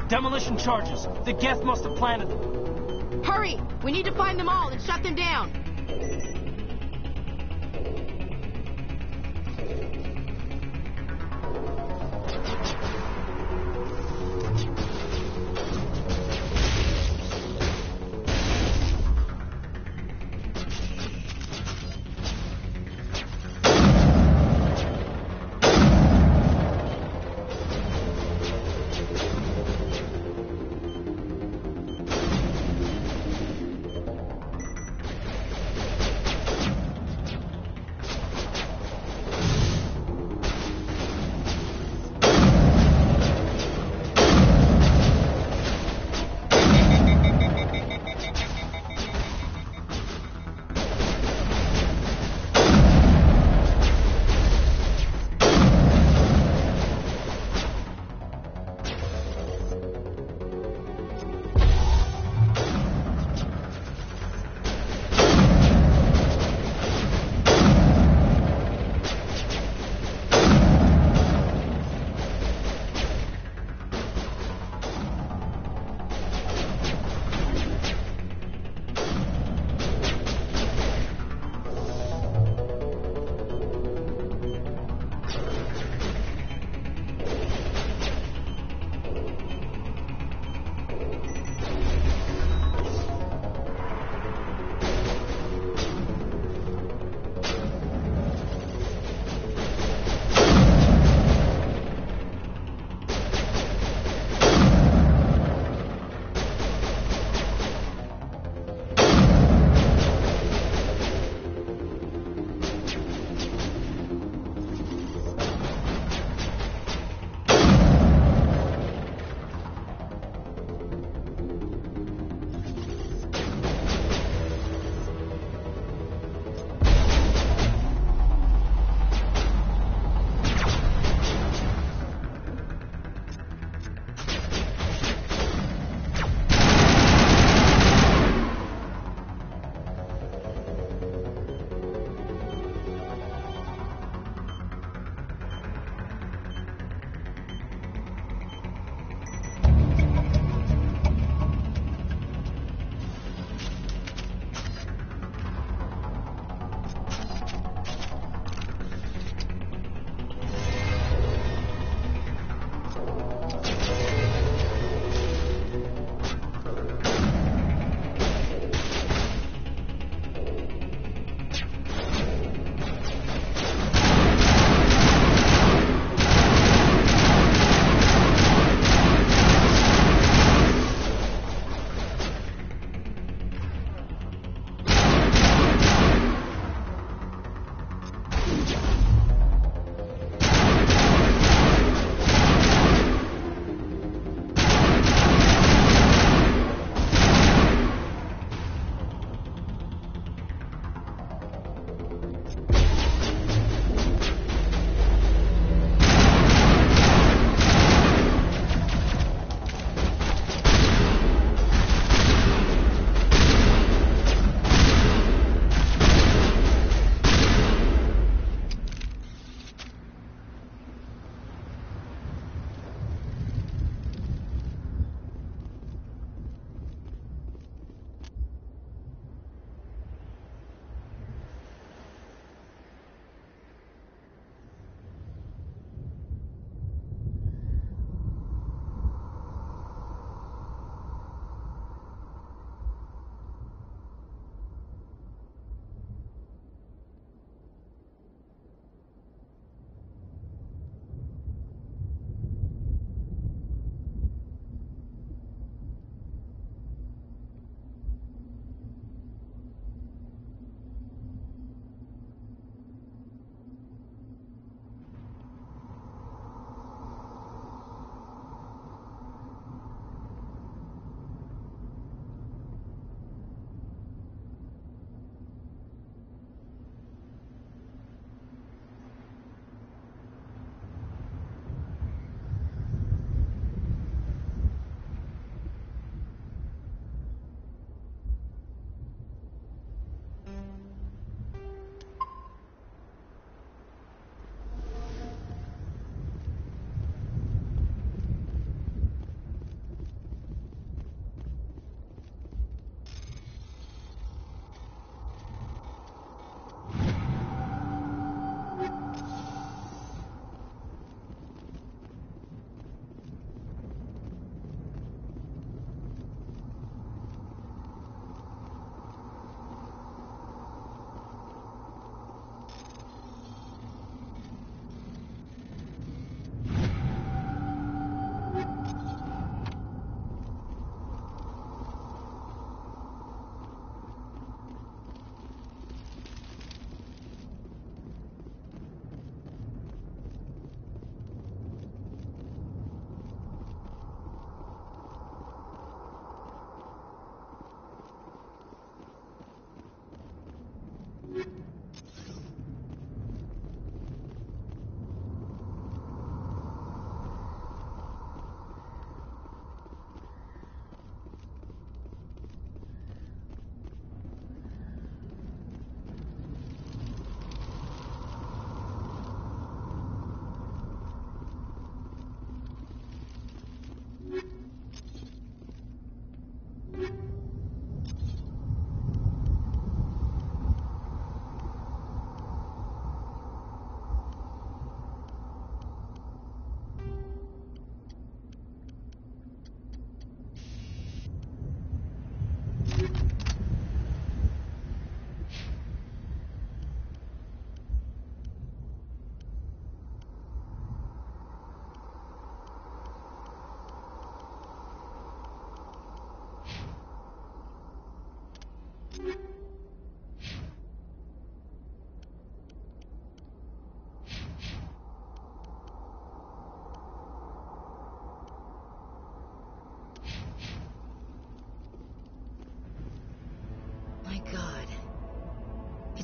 Demolition charges. The Geth must have planted them. Hurry! We need to find them all and shut them down.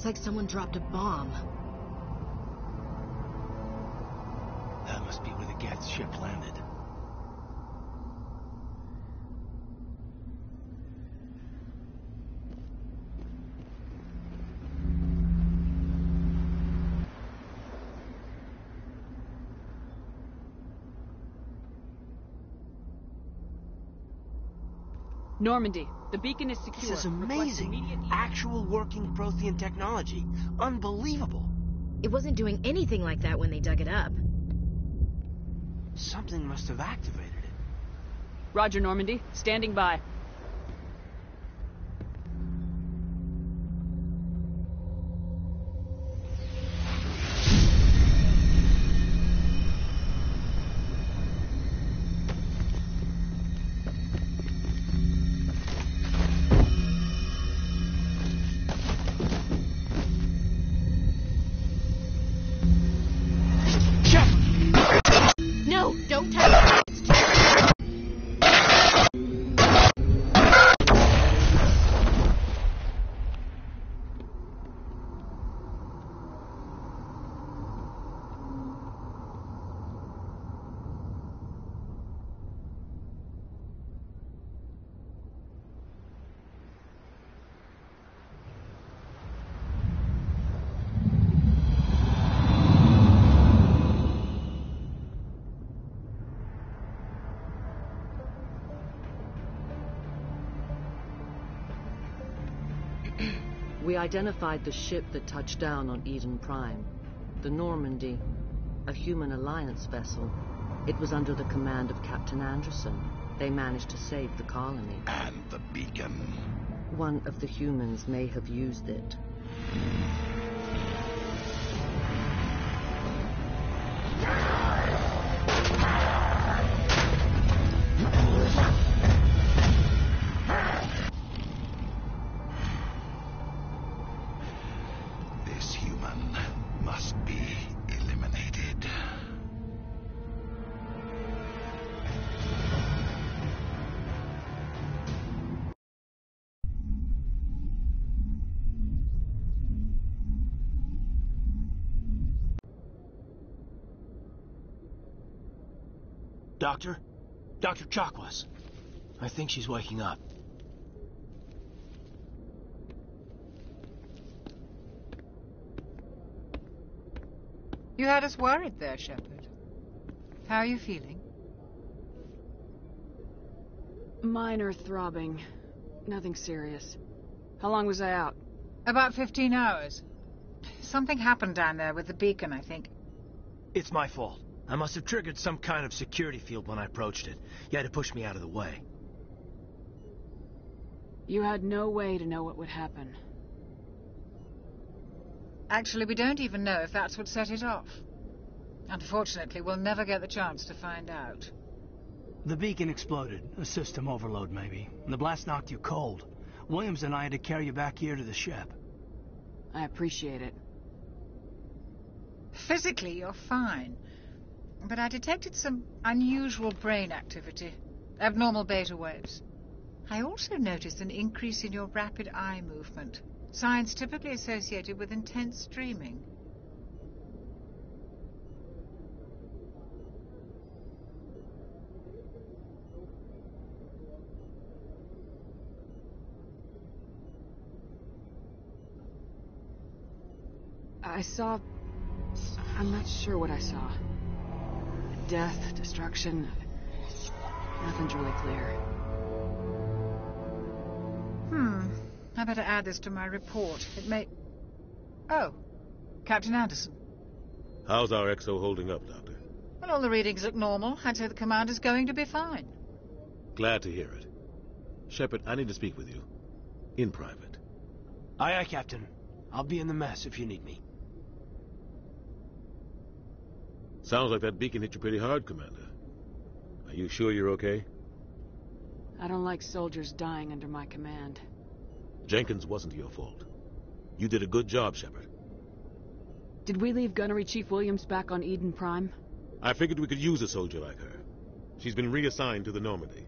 Looks like someone dropped a bomb. That must be where the Geth ship landed. Normandy, the beacon is secure. This is Request amazing. immediate- Actual working Prothean technology. Unbelievable. It wasn't doing anything like that when they dug it up. Something must have activated it. Roger, Normandy. Standing by. No, don't touch it. We identified the ship that touched down on Eden Prime. The Normandy, a human alliance vessel. It was under the command of Captain Anderson. They managed to save the colony. And the beacon. One of the humans may have used it. This human must be eliminated. Doctor? Dr. Chakwas. I think she's waking up. You had us worried there, Shepard. How are you feeling? Minor throbbing. Nothing serious. How long was I out? About 15 hours. Something happened down there with the beacon, I think. It's my fault. I must have triggered some kind of security field when I approached it. You had to push me out of the way. You had no way to know what would happen. Actually, we don't even know if that's what set it off. Unfortunately, we'll never get the chance to find out. The beacon exploded. A system overload, maybe. The blast knocked you cold. Williams and I had to carry you back here to the ship. I appreciate it. Physically, you're fine. But I detected some unusual brain activity. Abnormal beta waves. I also noticed an increase in your rapid eye movement. Signs typically associated with intense dreaming. I'm not sure what I saw. Death, destruction. Nothing's really clear. I better add this to my report. It may... Oh, Captain Anderson. How's our XO holding up, Doctor? Well, all the readings look normal. I'd say the commander's going to be fine. Glad to hear it. Shepard, I need to speak with you. In private. Aye, aye, Captain. I'll be in the mess if you need me. Sounds like that beacon hit you pretty hard, Commander. Are you sure you're okay? I don't like soldiers dying under my command. Jenkins wasn't your fault. You did a good job, Shepard. Did we leave Gunnery Chief Williams back on Eden Prime? I figured we could use a soldier like her. She's been reassigned to the Normandy.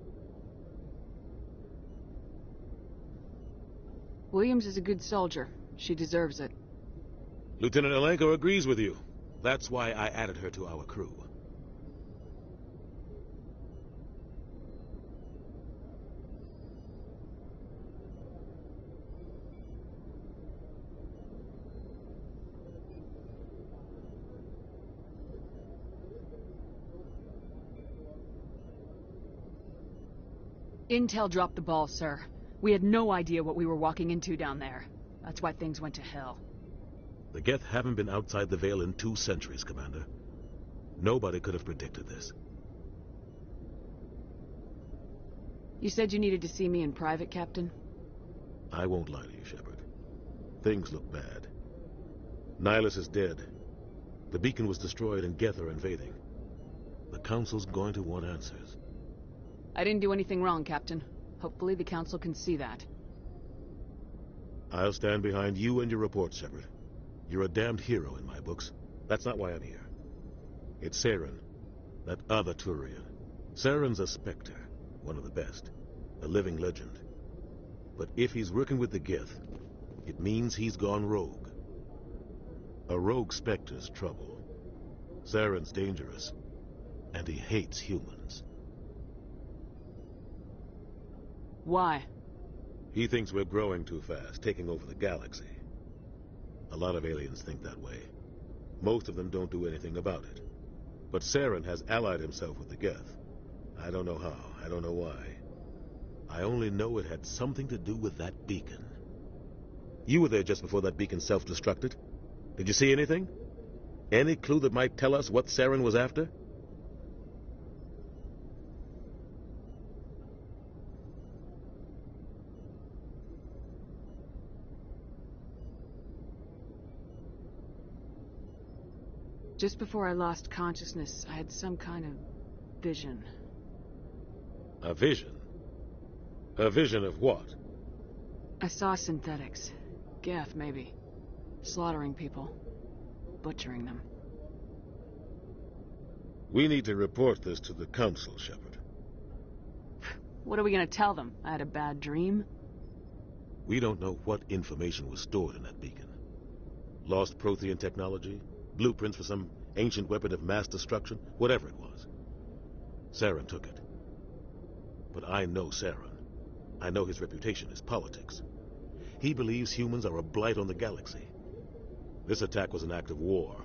Williams is a good soldier. She deserves it. Lieutenant Alenko agrees with you. That's why I added her to our crew. Intel dropped the ball, sir. We had no idea what we were walking into down there. That's why things went to hell. The Geth haven't been outside the Veil in 2 centuries, Commander. Nobody could have predicted this. You said you needed to see me in private, Captain? I won't lie to you, Shepard. Things look bad. Nihilus is dead. The beacon was destroyed and Geth are invading. The Council's going to want answers. I didn't do anything wrong, Captain. Hopefully the Council can see that. I'll stand behind you and your reports, Shepard. You're a damned hero in my books. That's not why I'm here. It's Saren, that other Turian. Saren's a Spectre, one of the best, a living legend. But if he's working with the Geth, it means he's gone rogue. A rogue Spectre's trouble. Saren's dangerous, and he hates humans. Why? He thinks we're growing too fast, taking over the galaxy. A lot of aliens think that way. Most of them don't do anything about it. But Saren has allied himself with the Geth. I don't know how, I don't know why. I only know it had something to do with that beacon. You were there just before that beacon self-destructed. Did you see anything? Any clue that might tell us what Saren was after? Just before I lost consciousness, I had some kind of vision. A vision? A vision of what? I saw synthetics. Geth, maybe. Slaughtering people. Butchering them. We need to report this to the Council, Shepard. What are we gonna tell them? I had a bad dream? We don't know what information was stored in that beacon. Lost Prothean technology? Blueprints for some ancient weapon of mass destruction? Whatever it was. Saren took it. But I know Saren. I know his reputation is politics. He believes humans are a blight on the galaxy. This attack was an act of war.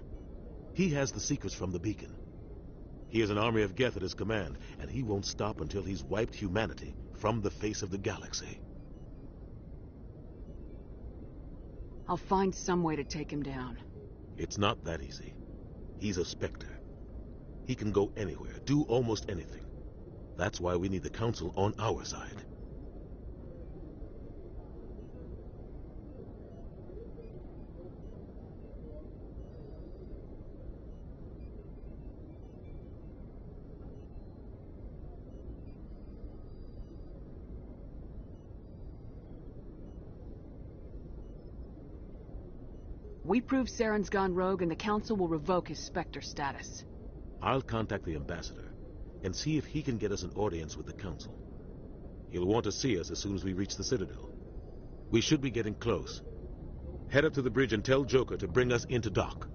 He has the secrets from the beacon. He has an army of Geth at his command, and he won't stop until he's wiped humanity from the face of the galaxy. I'll find some way to take him down. It's not that easy. He's a Spectre. He can go anywhere, do almost anything. That's why we need the Council on our side. We prove Saren's gone rogue and the Council will revoke his Spectre status. I'll contact the Ambassador and see if he can get us an audience with the Council. He'll want to see us as soon as we reach the Citadel. We should be getting close. Head up to the bridge and tell Joker to bring us into dock.